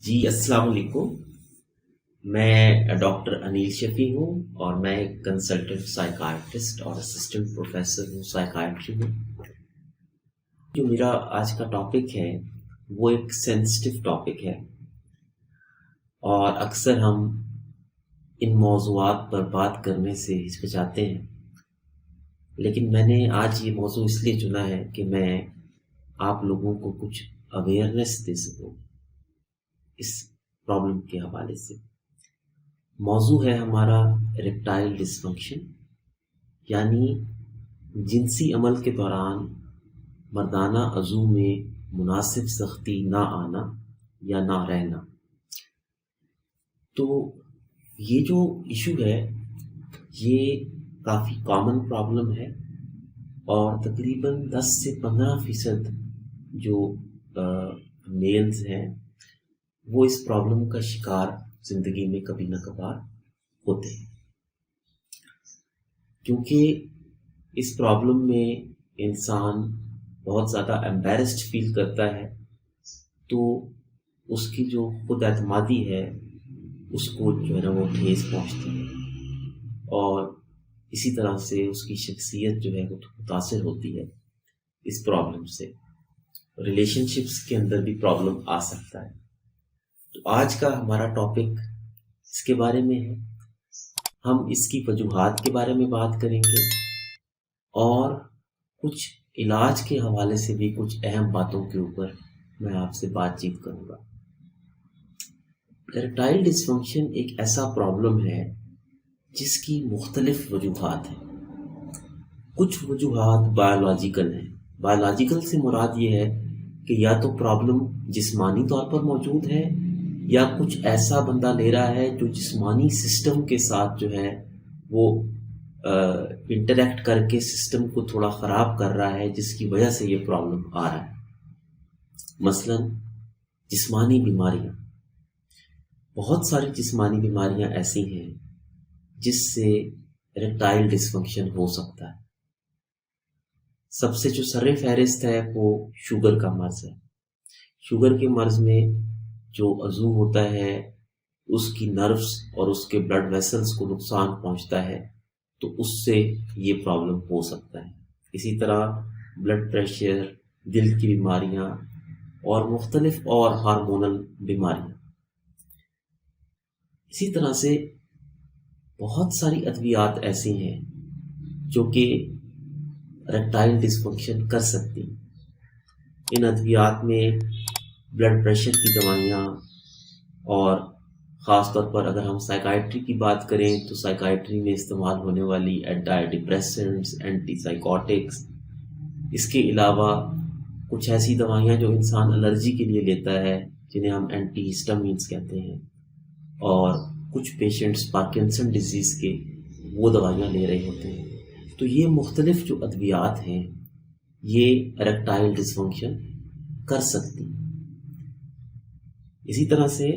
جی السلام علیکم. میں ڈاکٹر انیل شفیع ہوں اور میں ایک کنسلٹنٹ سائیکائٹرسٹ اور اسسٹنٹ پروفیسر ہوں سائیکائٹری میں. جو میرا آج کا ٹاپک ہے وہ ایک سینسٹیو ٹاپک ہے اور اکثر ہم ان موضوعات پر بات کرنے سے ہچکچاتے ہیں، لیکن میں نے آج یہ موضوع اس لیے چنا ہے کہ میں آپ لوگوں کو کچھ اویئرنیس دے سکوں اس پرابلم کے حوالے سے. موضوع ہے ہمارا ریکٹائل ڈسفنکشن، یعنی جنسی عمل کے دوران مردانہ عضو میں مناسب سختی نہ آنا یا نہ رہنا. تو یہ جو ایشو ہے یہ کافی کامن پرابلم ہے اور تقریباً 10 سے 15% جو میلز ہیں وہ اس پرابلم کا شکار زندگی میں کبھی نہ کبھار ہوتے ہیں. کیونکہ اس پرابلم میں انسان بہت زیادہ ایمبیرسڈ فیل کرتا ہے، تو اس کی جو خود اعتمادی ہے اس کو جو ہے نا وہ ٹھیس پہنچتی ہے اور اسی طرح سے اس کی شخصیت جو ہے وہ متاثر ہوتی ہے اس پرابلم سے. ریلیشن شپس کے اندر بھی پرابلم آ سکتا ہے. تو آج کا ہمارا ٹاپک اس کے بارے میں ہے. ہم اس کی وجوہات کے بارے میں بات کریں گے اور کچھ علاج کے حوالے سے بھی کچھ اہم باتوں کے اوپر میں آپ سے بات چیت کروں گا. ایرکٹائل ڈسفنکشن ایک ایسا پرابلم ہے جس کی مختلف وجوہات ہیں. کچھ وجوہات بایولوجیکل ہیں. بایولوجیکل سے مراد یہ ہے کہ یا تو پرابلم جسمانی طور پر موجود ہے یا کچھ ایسا بندہ لے رہا ہے جو جسمانی سسٹم کے ساتھ جو ہے وہ انٹریکٹ کر کے سسٹم کو تھوڑا خراب کر رہا ہے، جس کی وجہ سے یہ پرابلم آ رہا ہے. مثلا جسمانی بیماریاں، بہت ساری جسمانی بیماریاں ایسی ہیں جس سے ایرکٹائل ڈسفنکشن ہو سکتا ہے. سب سے جو سر فہرست ہے وہ شوگر کا مرض ہے. شوگر کے مرض میں جو عضو ہوتا ہے اس کی نروس اور اس کے بلڈ ویسلز کو نقصان پہنچتا ہے، تو اس سے یہ پرابلم ہو سکتا ہے. اسی طرح بلڈ پریشر، دل کی بیماریاں اور مختلف اور ہارمونل بیماریاں. اسی طرح سے بہت ساری ادویات ایسی ہیں جو کہ ایرکٹائل ڈسفنکشن کر سکتی. ان ادویات میں بلڈ پریشر کی دوائیاں اور خاص طور پر اگر ہم سائیکائٹری کی بات کریں تو سائیکائٹری میں استعمال ہونے والی اینٹی ڈپریسنٹس، اینٹی سائیکوٹکس. اس کے علاوہ کچھ ایسی دوائیاں جو انسان الرجی کے لیے لیتا ہے جنہیں ہم اینٹی ہسٹامینس کہتے ہیں، اور کچھ پیشنٹس پارکنسن ڈیزیز کے وہ دوائیاں لے رہے ہوتے ہیں. تو یہ مختلف جو ادویات ہیں یہ ایرکٹائل ڈسفنکشن کر سکتی. اسی طرح سے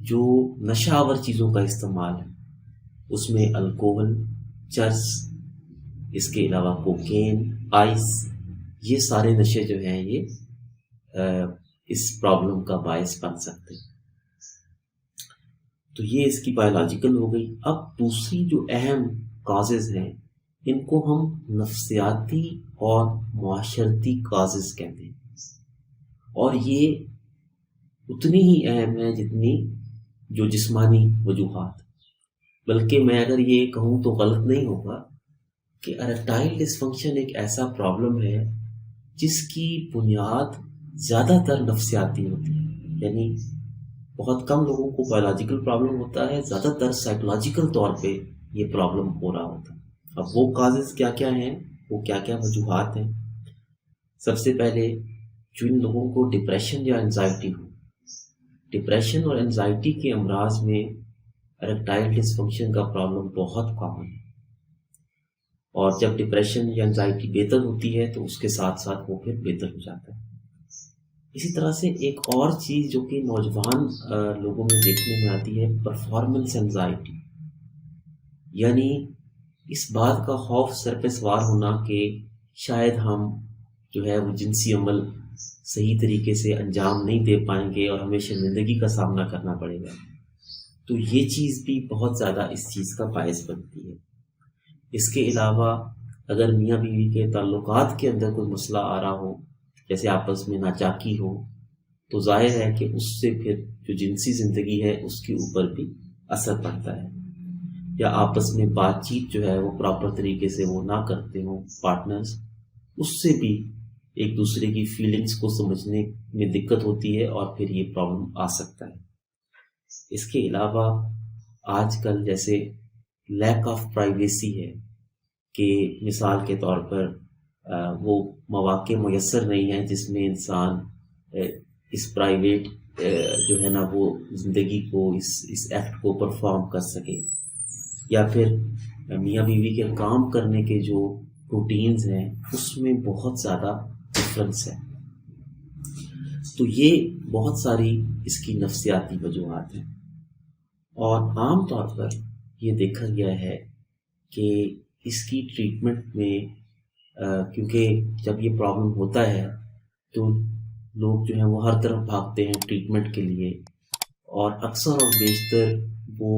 جو نشہ آور چیزوں کا استعمال ہے اس میں الکوہل، چرس، اس کے علاوہ کوکین، آئس، یہ سارے نشے جو ہیں یہ اس پرابلم کا باعث بن سکتے ہیں. تو یہ اس کی بایولوجیکل ہو گئی. اب دوسری جو اہم کازز ہیں ان کو ہم نفسیاتی اور معاشرتی کازز کہتے ہیں، اور یہ اتنی ہی اہم ہے جتنی جو جسمانی وجوہات. بلکہ میں اگر یہ کہوں تو غلط نہیں ہوگا کہ ایرکٹائل ڈسفنکشن ایک ایسا پرابلم ہے جس کی بنیاد زیادہ تر نفسیاتی ہوتی ہے. یعنی بہت کم لوگوں کو بایولوجیکل پرابلم ہوتا ہے، زیادہ تر سائیکولوجیکل طور پہ یہ پرابلم ہو رہا ہوتا ہے. اب وہ کازز کیا کیا ہیں، وہ کیا کیا وجوہات ہیں. سب سے پہلے جن لوگوں کو ڈپریشن یا انزائٹی ہو، ڈپریشن اور انزائٹی کے امراض میں ایرکٹائل ڈسفنکشن کا پرابلم بہت کامن ہے. اور جب ڈپریشن یا انزائٹی بہتر ہوتی ہے تو اس کے ساتھ ساتھ وہ پھر بہتر ہو جاتا ہے. اسی طرح سے ایک اور چیز جو کہ نوجوان لوگوں میں دیکھنے میں آتی ہے، پرفارمنس انزائٹی، یعنی اس بات کا خوف سر پہ سوار ہونا کہ شاید ہم جو ہے وہ جنسی عمل صحیح طریقے سے انجام نہیں دے پائیں گے اور ہمیں شرمندگی کا سامنا کرنا پڑے گا. تو یہ چیز بھی بہت زیادہ اس چیز کا باعث بنتی ہے. اس کے علاوہ اگر میاں بیوی کے تعلقات کے اندر کوئی مسئلہ آ رہا ہو، جیسے آپس میں ناچاکی ہو، تو ظاہر ہے کہ اس سے پھر جو جنسی زندگی ہے اس کے اوپر بھی اثر پڑتا ہے. یا آپس میں بات چیت جو ہے وہ پراپر طریقے سے وہ نہ کرتے ہوں پارٹنرز، اس سے بھی ایک دوسرے کی فیلنگز کو سمجھنے میں دقت ہوتی ہے اور پھر یہ پرابلم آ سکتا ہے. اس کے علاوہ آج کل جیسے لیک آف پرائیویسی ہے کہ مثال کے طور پر وہ مواقع میسر نہیں ہیں جس میں انسان اس پرائیویٹ جو ہے نا وہ زندگی کو اس ایکٹ کو پرفارم کر سکے. یا پھر میاں بیوی کے کام کرنے کے جو روٹینز ہیں اس میں بہت زیادہ ڈفرینس ہے. تو یہ بہت ساری اس کی نفسیاتی وجوہات ہیں. اور عام طور پر یہ دیکھا گیا ہے کہ اس کی ٹریٹمنٹ میں کیونکہ جب یہ پرابلم ہوتا ہے تو لوگ جو ہیں وہ ہر طرف بھاگتے ہیں ٹریٹمنٹ کے لیے، اور اکثر اور بیشتر وہ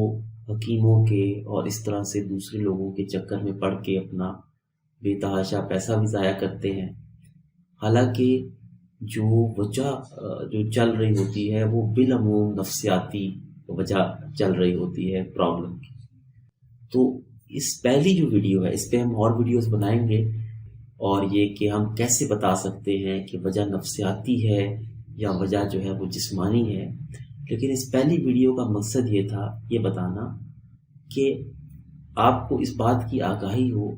حکیموں کے اور اس طرح سے دوسرے لوگوں کے چکر میں پڑ کے اپنا بے تحاشا پیسہ بھی ضائع کرتے ہیں. حالانکہ جو وجہ جو چل رہی ہوتی ہے وہ بالعموم نفسیاتی وجہ چل رہی ہوتی ہے پرابلم کی. تو اس پہلی جو ویڈیو ہے اس پہ ہم اور ویڈیوز بنائیں گے، اور یہ کہ ہم کیسے بتا سکتے ہیں کہ وجہ نفسیاتی ہے یا وجہ جو ہے وہ جسمانی ہے. لیکن اس پہلی ویڈیو کا مقصد یہ تھا یہ بتانا کہ آپ کو اس بات کی آگاہی ہو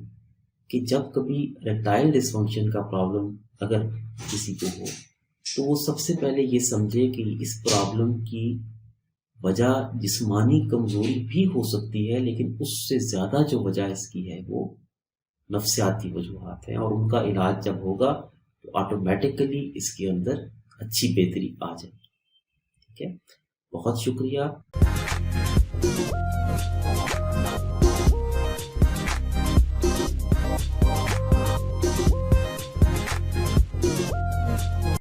کہ جب کبھی ریکٹائل ڈسفنکشن کا پرابلم اگر کسی کو ہو تو وہ سب سے پہلے یہ سمجھے کہ اس پرابلم کی وجہ جسمانی کمزوری بھی ہو سکتی ہے، لیکن اس سے زیادہ جو وجہ اس کی ہے وہ نفسیاتی وجوہات ہیں، اور ان کا علاج جب ہوگا تو آٹومیٹکلی اس کے اندر اچھی بہتری آ جائے گی. ٹھیک ہے، بہت شکریہ.